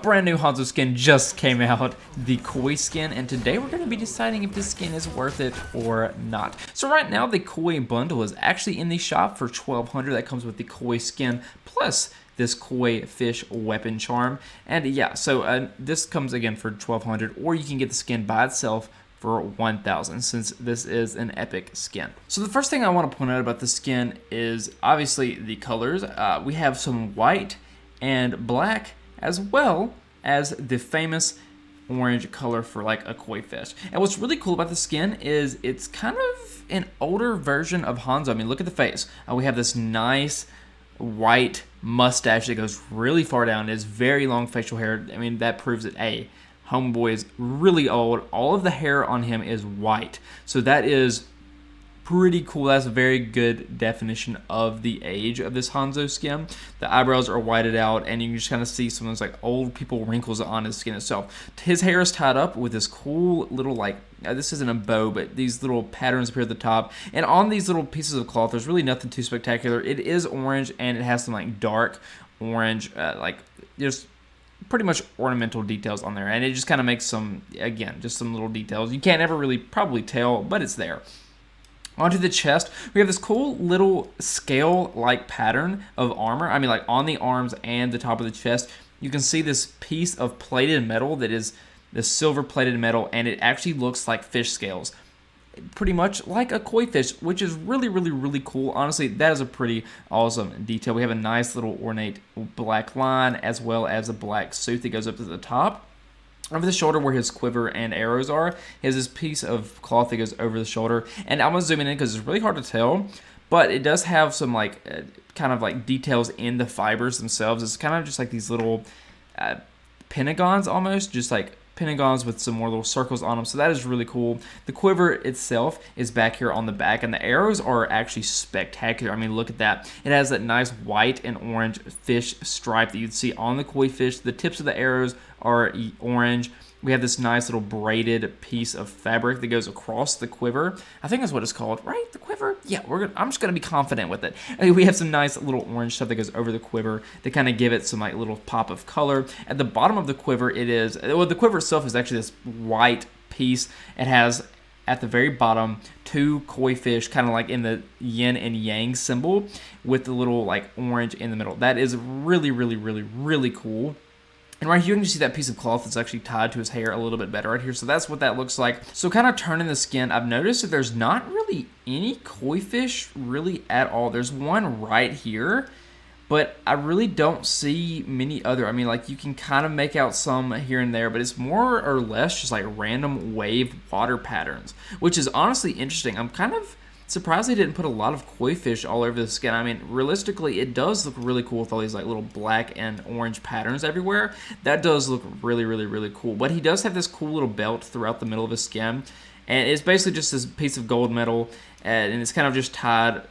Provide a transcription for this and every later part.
brand new Hanzo skin just came out, the Koi skin, and today we're going to be deciding if this skin is worth it or not. So right now, the Koi bundle is actually in the shop for $1,200. That comes with the Koi skin plus this Koi fish weapon charm. And yeah, so this comes again for $1,200, or you can get the skin by itself for $1,000, since this is an epic skin. So the first thing I want to point out about the skin is obviously the colors. We have some white and black, as well as the famous orange color for like a koi fish. And what's really cool about the skin is it's kind of an older version of Hanzo. I mean, look at the face. We have this nice white mustache that goes really far down. It's very long facial hair. I mean, that proves that homeboy is really old. All of the hair on him is white. So that is pretty cool. That's a very good definition of the age of this Hanzo skin. The eyebrows are whited out, and you can just kind of see some of those like old people wrinkles on his skin itself. His hair is tied up with this cool little like, this isn't a bow, but these little patterns appear at the top. And on these little pieces of cloth, there's really nothing too spectacular. It is orange, and it has some like dark orange, like just pretty much ornamental details on there. And it just kind of makes some, again, just some little details. You can't ever really probably tell, but it's there. Onto the chest, we have this cool little scale-like pattern of armor. I mean, like on the arms and the top of the chest, you can see this piece of plated metal that is this silver-plated metal, and it actually looks like fish scales. Pretty much like a koi fish, which is really, really, really cool. Honestly, that is a pretty awesome detail. We have a nice little ornate black line, as well as a black suit that goes up to the top. Over the shoulder where his quiver and arrows are, he has this piece of cloth that goes over the shoulder. And I'm going to zoom in because it's really hard to tell, but it does have some like kind of like details in the fibers themselves. It's kind of just like these little pentagons almost, just like pentagons with some more little circles on them. So that is really cool. The quiver itself is back here on the back, and the arrows are actually spectacular. I mean, look at that. It has that nice white and orange fish stripe that you'd see on the koi fish. The tips of the arrows are orange. We have this nice little braided piece of fabric that goes across the quiver. I think that's what it's called, right? The quiver? Yeah, I'm just going to be confident with it. We have some nice little orange stuff that goes over the quiver to kind of give it some like little pop of color. At the bottom of the quiver, the quiver itself is actually this white piece. It has, at the very bottom, two koi fish, kind of like in the yin and yang symbol, with the little like orange in the middle. That is really, really, really, really cool. And right here you can see that piece of cloth that's actually tied to his hair a little bit better right here. So that's what that looks like. So kind of turning the skin, I've noticed that there's not really any koi fish really at all. There's one right here, but I really don't see many other. I mean, like you can kind of make out some here and there, but it's more or less just like random wave water patterns, which is honestly interesting. I'm kind of surprised they didn't put a lot of koi fish all over the skin. I mean, realistically, it does look really cool with all these like little black and orange patterns everywhere. That does look really, really, really cool. But he does have this cool little belt throughout the middle of his skin, and it's basically just this piece of gold metal, and it's kind of just tied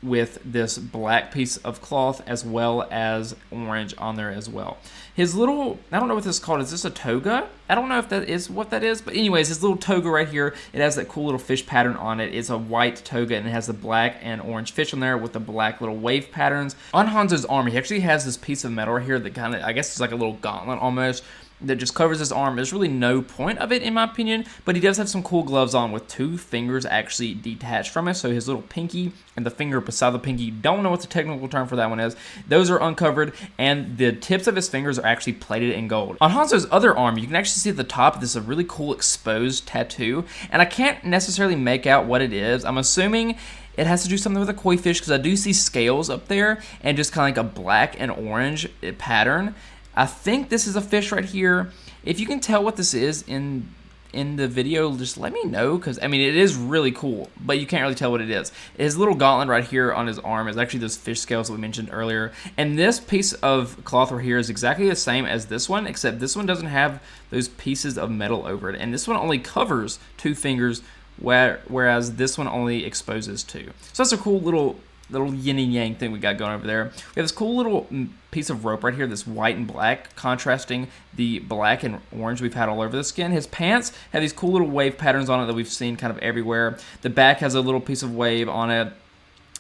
with this black piece of cloth as well as orange on there as well. His little, I don't know what this is called. Is this a toga? I don't know if that is what that is, but anyways, his little toga right here, it has that cool little fish pattern on it. It's a white toga, and it has the black and orange fish on there with the black little wave patterns. On Hanzo's arm, he actually has this piece of metal right here that kind of, I guess it's like a little gauntlet almost, that just covers his arm. There's really no point of it in my opinion, but he does have some cool gloves on with two fingers actually detached from it. So his little pinky and the finger beside the pinky, don't know what the technical term for that one is, those are uncovered, and the tips of his fingers are actually plated in gold. On Hanzo's other arm, you can actually see at the top this is a really cool exposed tattoo, and I can't necessarily make out what it is. I'm assuming it has to do something with a koi fish, because I do see scales up there and just kind of like a black and orange pattern. I think this is a fish right here. If you can tell what this is in the video, just let me know, because I mean it is really cool, but you can't really tell what it is. His little gauntlet right here on his arm is actually those fish scales that we mentioned earlier, and this piece of cloth right here is exactly the same as this one, except this one doesn't have those pieces of metal over it, and this one only covers two fingers, whereas this one only exposes two. So that's a cool little yin and yang thing we got going over there. We have this cool little piece of rope right here, this white and black, contrasting the black and orange we've had all over the skin. His pants have these cool little wave patterns on it that we've seen kind of everywhere. The back has a little piece of wave on it.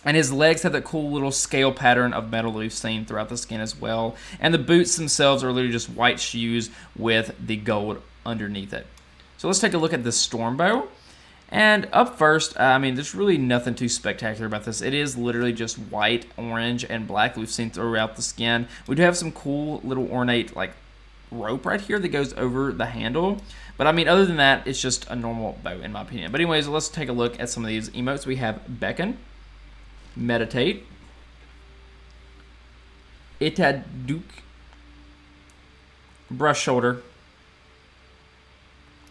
And his legs have that cool little scale pattern of metal that we've seen throughout the skin as well. And the boots themselves are literally just white shoes with the gold underneath it. So let's take a look at the Stormbow. And up first, I mean, there's really nothing too spectacular about this. It is literally just white, orange, and black that we've seen throughout the skin. We do have some cool little ornate, like, rope right here that goes over the handle. But, I mean, other than that, it's just a normal bow, in my opinion. But anyways, let's take a look at some of these emotes. We have Beckon, Meditate, Itaduk, Brush Shoulder,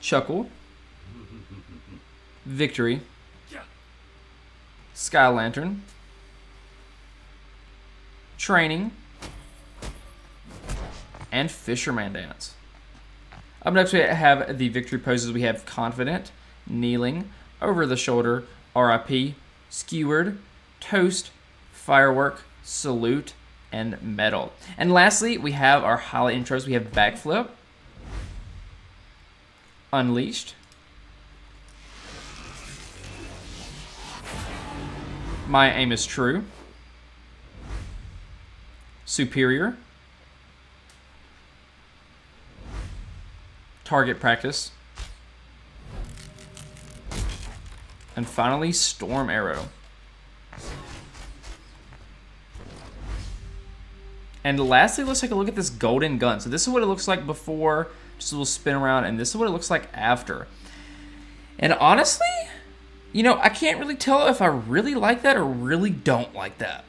Chuckle, Victory, Sky Lantern, Training, and Fisherman Dance. Up next we have the victory poses. We have Confident, Kneeling, Over the Shoulder, RIP, Skewered, Toast, Firework, Salute, and Medal. And lastly, we have our highlight intros. We have Backflip, Unleashed, My Aim is True, Superior, Target Practice, and finally Storm Arrow. And lastly, let's take a look at this golden gun. So this is what it looks like before, just a little spin around, and this is what it looks like after. And honestly, you know, I can't really tell if I really like that or really don't like that,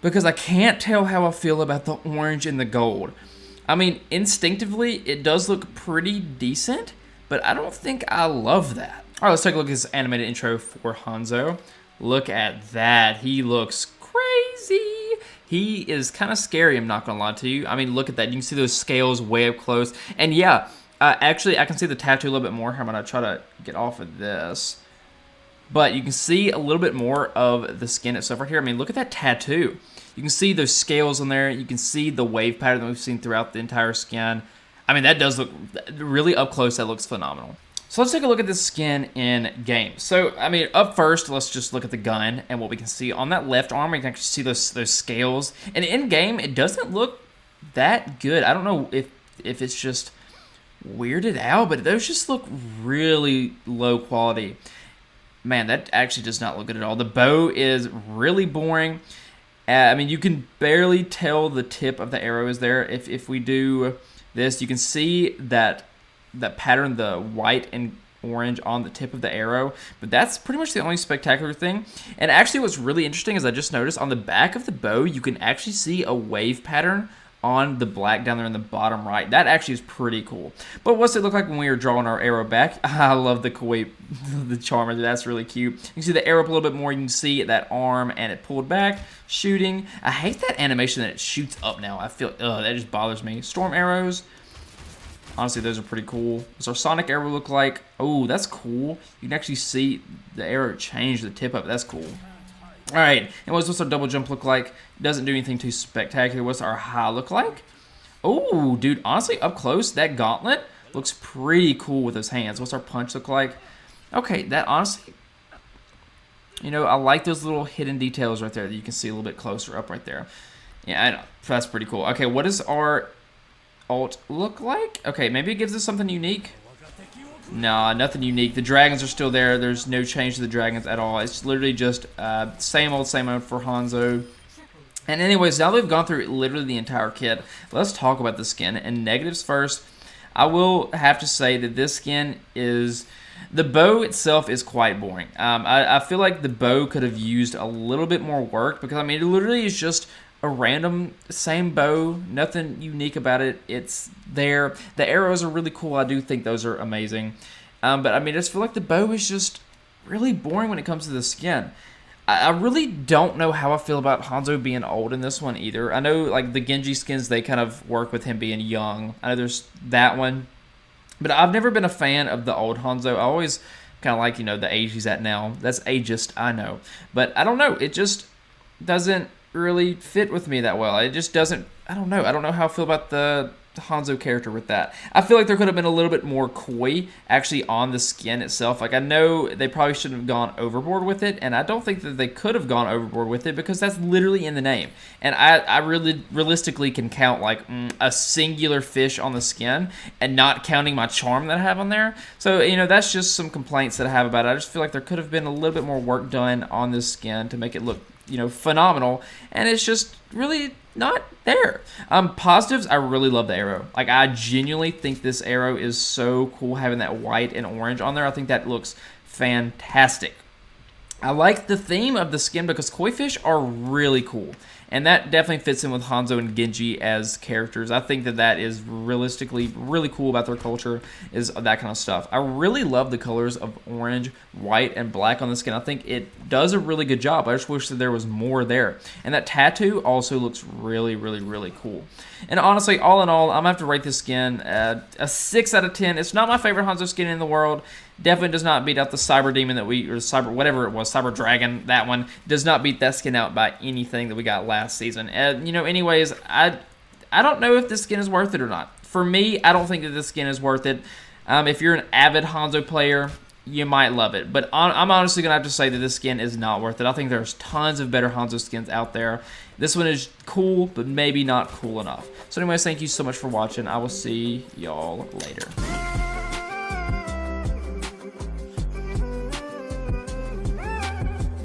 because I can't tell how I feel about the orange and the gold. I mean, instinctively, it does look pretty decent, but I don't think I love that. All right, let's take a look at this animated intro for Hanzo. Look at that. He looks crazy. He is kind of scary, I'm not going to lie to you. I mean, look at that. You can see those scales way up close. And yeah, actually, I can see the tattoo a little bit more. I'm going to try to get off of this. But you can see a little bit more of the skin itself right here. I mean, look at that tattoo. You can see those scales on there. You can see the wave pattern that we've seen throughout the entire skin. I mean, that does look really up close. That looks phenomenal. So let's take a look at this skin in game. So, I mean, up first, let's just look at the gun and what we can see. On that left arm, we can actually see those scales. And in game, it doesn't look that good. I don't know if it's just weirded out, but those just look really low quality. Man, that actually does not look good at all. The bow is really boring. I mean, you can barely tell the tip of the arrow is there. If we do this, you can see that pattern, the white and orange on the tip of the arrow, but that's pretty much the only spectacular thing. And actually what's really interesting is I just noticed on the back of the bow, you can actually see a wave pattern on the black down there in the bottom right. That actually is pretty cool. But what's it look like when we are drawing our arrow back? I love the Kuwait, the charmer. That's really cute. You can see the arrow up a little bit more. You can see that arm and it pulled back, shooting. I hate that animation that it shoots up now. I feel, that just bothers me. Storm arrows. Honestly, those are pretty cool. What's our sonic arrow look like? Oh, that's cool. You can actually see the arrow change the tip of it. That's cool. All right, and what's our double jump look like? Doesn't do anything too spectacular. What's our high look like? Oh, dude, honestly, up close, that gauntlet looks pretty cool with those hands. What's our punch look like? Okay, that honestly, you know, I like those little hidden details right there that you can see a little bit closer up right there. Yeah, I know. That's pretty cool. Okay, what does our alt look like? Okay, maybe it gives us something unique. Nah, nothing unique. The dragons are still there. There's no change to the dragons at all. It's literally just same old for Hanzo. And anyways, now that we've gone through literally the entire kit, let's talk about the skin. And negatives first, I will have to say that this skin is... The bow itself is quite boring. I feel like the bow could have used a little bit more work because, I mean, it literally is just a random same bow, nothing unique about it. It's there. The arrows are really cool. I do think those are amazing. But I mean, I just feel like the bow is just really boring when it comes to the skin. I really don't know how I feel about Hanzo being old in this one either. I know like the Genji skins, they kind of work with him being young. I know there's that one. But I've never been a fan of the old Hanzo. I always kind of like, you know, the age he's at now. That's ageist, I know. But I don't know. It just doesn't really fit with me that well. It just doesn't, I don't know how I feel about the Hanzo character with that. I feel like there could have been a little bit more koi actually on the skin itself. Like, I know they probably shouldn't have gone overboard with it, and I don't think that they could have gone overboard with it because that's literally in the name. And I really realistically can count like a singular fish on the skin and not counting my charm that I have on there. So, you know, that's just some complaints that I have about it. I just feel like there could have been a little bit more work done on this skin to make it look, you know, phenomenal, and it's just really not there. Positives, I really love the arrow. Like, I genuinely think this arrow is so cool having that white and orange on there. I think that looks fantastic. I like the theme of the skin because koi fish are really cool. And that definitely fits in with Hanzo and Genji as characters. I think that that is realistically really cool about their culture, is that kind of stuff. I really love the colors of orange, white, and black on the skin. I think it does a really good job. I just wish that there was more there. And that tattoo also looks really, really, really cool. And honestly, all in all, I'm going to have to rate this skin a 6 out of 10. It's not my favorite Hanzo skin in the world. Definitely does not beat out the Cyber Demon that we, or Cyber, whatever it was, Cyber Dragon, that one, does not beat that skin out by anything that we got last season. And, you know, anyways, I don't know if this skin is worth it or not. For me, I don't think that this skin is worth it. If you're an avid Hanzo player, you might love it. But I'm honestly going to have to say that this skin is not worth it. I think there's tons of better Hanzo skins out there. This one is cool, but maybe not cool enough. So anyways, thank you so much for watching. I will see y'all later.